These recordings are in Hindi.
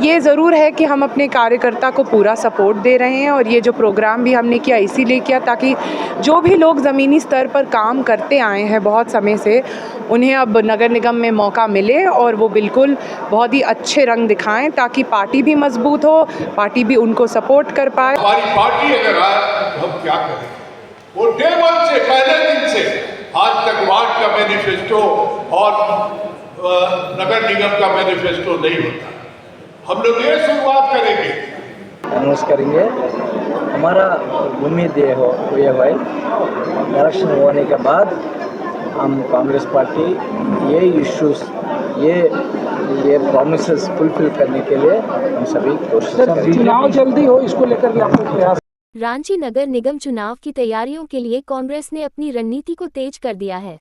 ये ज़रूर है कि हम अपने कार्यकर्ता को पूरा सपोर्ट दे रहे हैं और ये जो प्रोग्राम भी हमने किया इसीलिए किया ताकि जो भी लोग ज़मीनी स्तर पर काम करते आए हैं बहुत समय से, उन्हें अब नगर निगम में मौका मिले और वो बिल्कुल बहुत ही अच्छे रंग दिखाएं ताकि पार्टी भी मजबूत हो, पार्टी भी उनको सपोर्ट कर पाए। हमारी पार्टी अगर आए तो हम क्या करें? वो डे वन से, पहले दिन से आज तक वार्ड का मैनिफेस्टो और नगर निगम का मैनिफेस्टो नहीं होता। हम लोग ये शुरुआत करेंगे, अनाउंस करेंगे। हमारा उम्मीद ये है इलेक्शन होने के बाद हम कांग्रेस पार्टी ये इश्यूज ये प्रॉमिसेस फुलफिल करने के लिए हम सभी कोशिश करेंगे। चुनाव जल्दी हो, इसको लेकर के आपको प्रयास। रांची नगर निगम चुनाव की तैयारियों के लिए कांग्रेस ने अपनी रणनीति को तेज कर दिया है।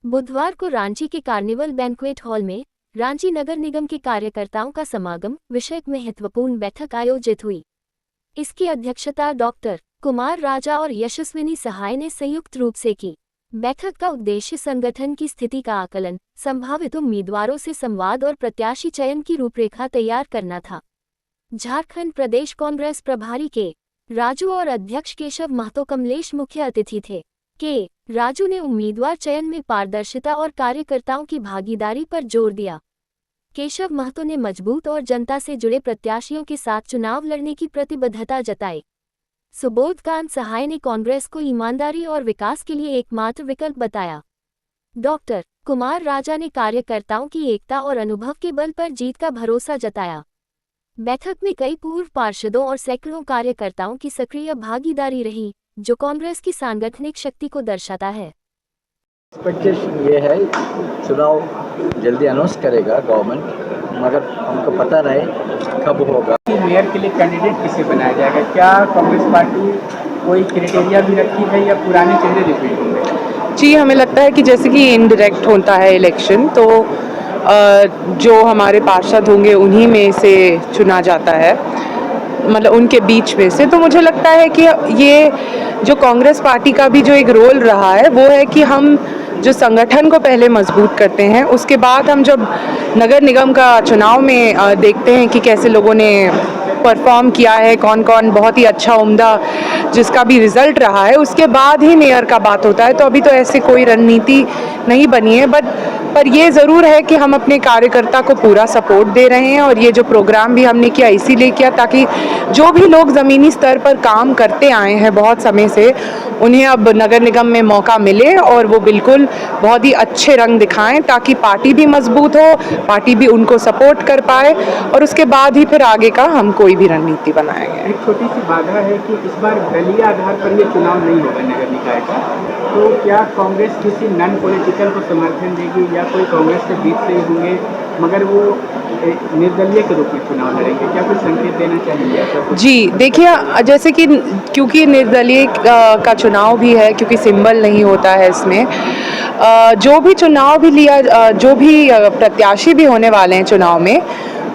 बुधवार को रांची के कार्निवल बैंक्वेट हॉल में रांची नगर निगम के कार्यकर्ताओं का समागम विषय महत्वपूर्ण बैठक आयोजित हुई। इसकी अध्यक्षता डॉक्टर कुमार राजा और यशस्विनी सहाय ने संयुक्त रूप से की। बैठक का उद्देश्य संगठन की स्थिति का आकलन, संभावित उम्मीदवारों से संवाद और प्रत्याशी चयन की रूपरेखा तैयार करना था। झारखंड प्रदेश कांग्रेस प्रभारी के राजू और अध्यक्ष केशव महतो कमलेश मुख्य अतिथि थे। राजू ने उम्मीदवार चयन में पारदर्शिता और कार्यकर्ताओं की भागीदारी पर जोर दिया। केशव महतो ने मजबूत और जनता से जुड़े प्रत्याशियों के साथ चुनाव लड़ने की प्रतिबद्धता जताई। सुबोधकांत सहाय ने कांग्रेस को ईमानदारी और विकास के लिए एकमात्र विकल्प बताया। डॉक्टर कुमार राजा ने कार्यकर्ताओं की एकता और अनुभव के बल पर जीत का भरोसा जताया। बैठक में कई पूर्व पार्षदों और सैकड़ों कार्यकर्ताओं की सक्रिय भागीदारी रही, जो कांग्रेस की सांगठनिक शक्ति को दर्शाता है। एक्सपेक्टेशन ये है चुनाव जल्दी अनाउंस करेगा गवर्नमेंट, मगर हमको पता नहीं कब होगा। मेयर के लिए कैंडिडेट किसे बनाया जाएगा? क्या कांग्रेस पार्टी कोई क्राइटेरिया भी रखी है या पुराने चेहरे रिपीट होंगे? जी, हमें लगता है कि जैसे कि इनडायरेक्ट होता है इलेक्शन, तो जो हमारे पार्षद होंगे उन्हीं में से चुना जाता है, मतलब उनके बीच में से। तो मुझे लगता है कि ये जो कांग्रेस पार्टी का भी जो एक रोल रहा है वो है कि हम जो संगठन को पहले मजबूत करते हैं, उसके बाद हम जब नगर निगम का चुनाव में देखते हैं कि कैसे लोगों ने परफॉर्म किया है, कौन कौन बहुत ही अच्छा उम्दा जिसका भी रिजल्ट रहा है, उसके बाद ही मेयर का बात होता है। तो अभी तो ऐसे कोई रणनीति नहीं बनी है, पर ये ज़रूर है कि हम अपने कार्यकर्ता को पूरा सपोर्ट दे रहे हैं और ये जो प्रोग्राम भी हमने किया इसीलिए किया ताकि जो भी लोग ज़मीनी स्तर पर काम करते आए हैं बहुत समय से, उन्हें अब नगर निगम में मौका मिले और वो बिल्कुल बहुत ही अच्छे रंग दिखाएं ताकि पार्टी भी मजबूत हो, पार्टी भी उनको सपोर्ट कर पाए और उसके बाद ही फिर आगे का हम कोई भी रणनीति बनाएंगे। एक छोटी सी बाधा है कि इस बार दलीय आधार पर ये चुनाव नहीं होगा नगर निकाय का, तो क्या कांग्रेस किसी नॉन पॉलिटिकल को समर्थन देगी या कोई कांग्रेस के बीच से ही होंगे मगर वो निर्दलीय के रूप में चुनाव लड़ेंगे? क्या कुछ संकेत देना चाहिए? जी देखिए, जैसे कि क्योंकि निर्दलीय का चुनाव भी है, क्योंकि सिंबल नहीं होता है इसमें, जो भी चुनाव भी लिया, जो भी प्रत्याशी भी होने वाले हैं चुनाव में,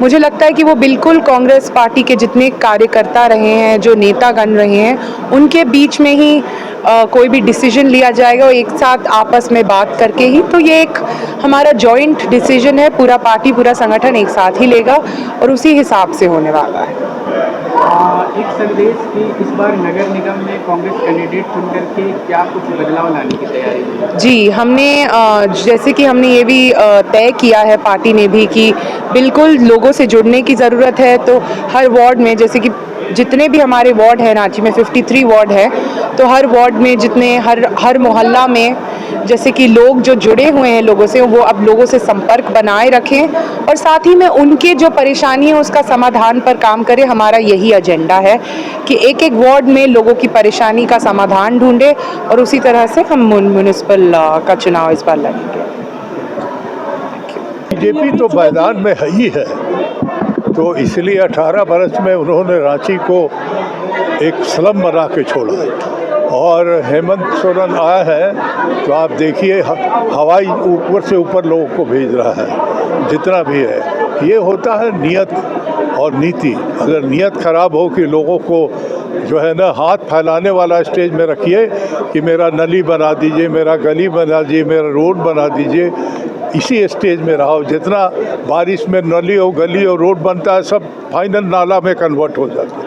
मुझे लगता है कि वो बिल्कुल कांग्रेस पार्टी के जितने कार्यकर्ता रहे हैं, जो नेतागण रहे हैं, उनके बीच में ही कोई भी डिसीजन लिया जाएगा और एक साथ आपस में बात करके ही। तो ये एक हमारा जॉइंट डिसीजन है, पूरा पार्टी पूरा संगठन एक साथ ही लेगा और उसी हिसाब से होने वाला है। एक संदेश कि इस बार नगर निगम में कांग्रेस कैंडिडेट चुन करके क्या कुछ बदलाव लाने की तैयारी है? जी, हमने जैसे कि हमने ये भी तय किया है पार्टी ने भी कि बिल्कुल लोगों से जुड़ने की ज़रूरत है। तो हर वार्ड में, जैसे कि जितने भी हमारे वार्ड हैं रांची में 53 वार्ड है, तो हर वार्ड में जितने हर मोहल्ला में जैसे कि लोग जो जुड़े हुए हैं लोगों से, वो अब लोगों से संपर्क बनाए रखें और साथ ही में उनके जो परेशानी है उसका समाधान पर काम करें। हमारा यही एजेंडा है कि एक एक वार्ड में लोगों की परेशानी का समाधान ढूंढे और उसी तरह से हम म्युनिसिपल का चुनाव इस बार लड़ेंगे। बीजेपी तो मैदान में है ही है, तो इसलिए 18 बरस में उन्होंने रांची को एक स्लम बना के छोड़ा और हेमंत सोरेन आया है तो आप देखिए हवाई ऊपर से ऊपर लोगों को भेज रहा है। जितना भी है ये होता है नियत और नीति। अगर नियत खराब हो कि लोगों को जो है ना हाथ फैलाने वाला स्टेज में रखिए कि मेरा नली बना दीजिए, मेरा गली बना दीजिए, मेरा रोड बना दीजिए, इसी स्टेज में रहा हो। जितना बारिश में नली और गली और रोड बनता है सब फाइनल नाला में कन्वर्ट हो जाता है।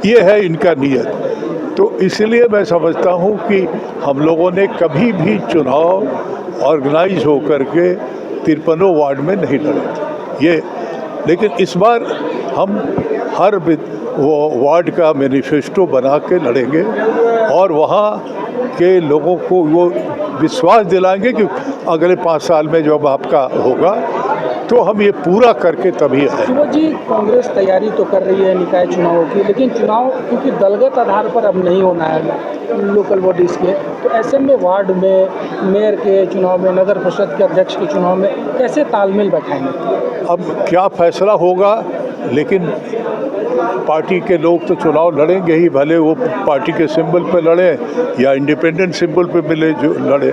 ये है इनका नियत। तो इसलिए मैं समझता हूँ कि हम लोगों ने कभी भी चुनाव ऑर्गेनाइज होकर के 53 वार्ड में नहीं लड़े थे ये, लेकिन इस बार हम हर वो वार्ड का मैनिफेस्टो बना के लड़ेंगे और वहाँ के लोगों को वो विश्वास दिलाएंगे कि अगले 5 साल में जब आपका होगा तो हम ये पूरा करके तभी आए। सुबोध जी, कांग्रेस तैयारी तो कर रही है निकाय चुनावों की, लेकिन चुनाव क्योंकि दलगत आधार पर अब नहीं होना है लोकल बॉडीज़ के, तो ऐसे में वार्ड में, मेयर के चुनाव में, नगर परिषद के अध्यक्ष के चुनाव में कैसे तालमेल बैठाएंगे? अब क्या फैसला होगा, लेकिन पार्टी के लोग तो चुनाव लड़ेंगे ही, भले वो पार्टी के सिंबल पे लड़े या इंडिपेंडेंट सिंबल पे मिले जो लड़े।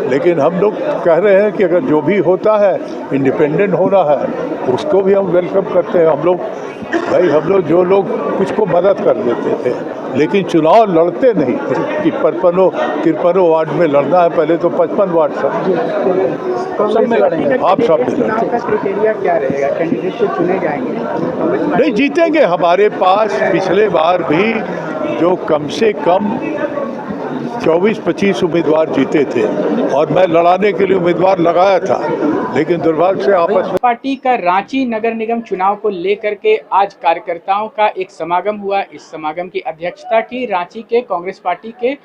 लेकिन हम लोग कह रहे हैं कि अगर जो भी होता है इंडिपेंडेंट होना है उसको भी हम वेलकम करते हैं। हम लोग जो लोग कुछ को मदद कर देते थे, लेकिन चुनाव लड़ते नहीं थे कि 53 वार्ड में लड़ना है। पहले तो 55 वार्ड सब में लड़ेंगे। आप सब में लड़ेंगे। चुनाव का क्राइटेरिया क्या रहेगा? कैंडिडेट जो चुने जाएंगे नहीं जीतेंगे। हमारे पास पिछले बार भी जो कम से कम 24-25 उम्मीदवार जीते थे और मैं लड़ाने के लिए उम्मीदवार लगाया था, लेकिन दुर्भाग्य से आपस में पार्टी का रांची नगर निगम चुनाव को लेकर के आज कार्यकर्ताओं का एक समागम हुआ। इस समागम की अध्यक्षता की रांची के कांग्रेस पार्टी के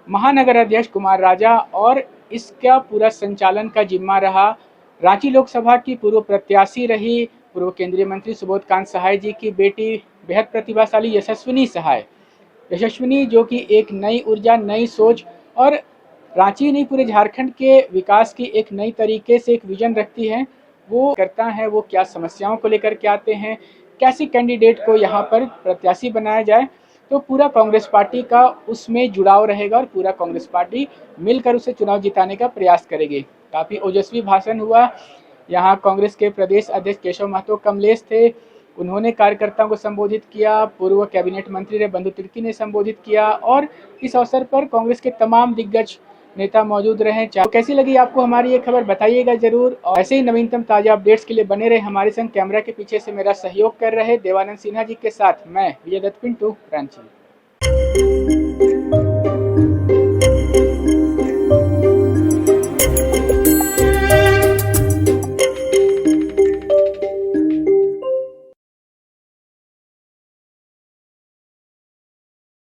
महानगर अध्यक्ष कुमार राजा और इसका पूरा संचालन का जिम्मा रहा रांची लोकसभा की पूर्व प्रत्याशी रही पूर्व केंद्रीय मंत्री सुबोध कांत सहाय जी की बेटी, बेहद प्रतिभाशाली यशस्विनी सहाय। यशस्विनी जो कि एक नई ऊर्जा, नई सोच और रांची नहीं पूरे झारखंड के विकास की एक नई तरीके से एक विजन रखती है। वो करता है, वो क्या समस्याओं को लेकर के आते हैं, कैसे कैंडिडेट को यहाँ पर प्रत्याशी बनाया जाए, तो पूरा कांग्रेस पार्टी का उसमें जुड़ाव रहेगा और पूरा कांग्रेस पार्टी मिलकर उसे चुनाव जिताने का प्रयास करेगी। काफ़ी ओजस्वी भाषण हुआ। यहाँ कांग्रेस के प्रदेश अध्यक्ष केशव महतो कमलेश थे, उन्होंने कार्यकर्ताओं को संबोधित किया। पूर्व कैबिनेट मंत्री रे बंधु तिर्की ने संबोधित किया और इस अवसर पर कांग्रेस के तमाम दिग्गज नेता मौजूद रहे। तो कैसी लगी आपको हमारी ये खबर, बताइएगा जरूर। और ऐसे ही नवीनतम ताजा अपडेट्स के लिए बने रहे हमारे संग। कैमरा के पीछे से मेरा सहयोग कर रहे देवानंद सिन्हा जी के साथ मैं विजय दत्त पिंटू, रांची।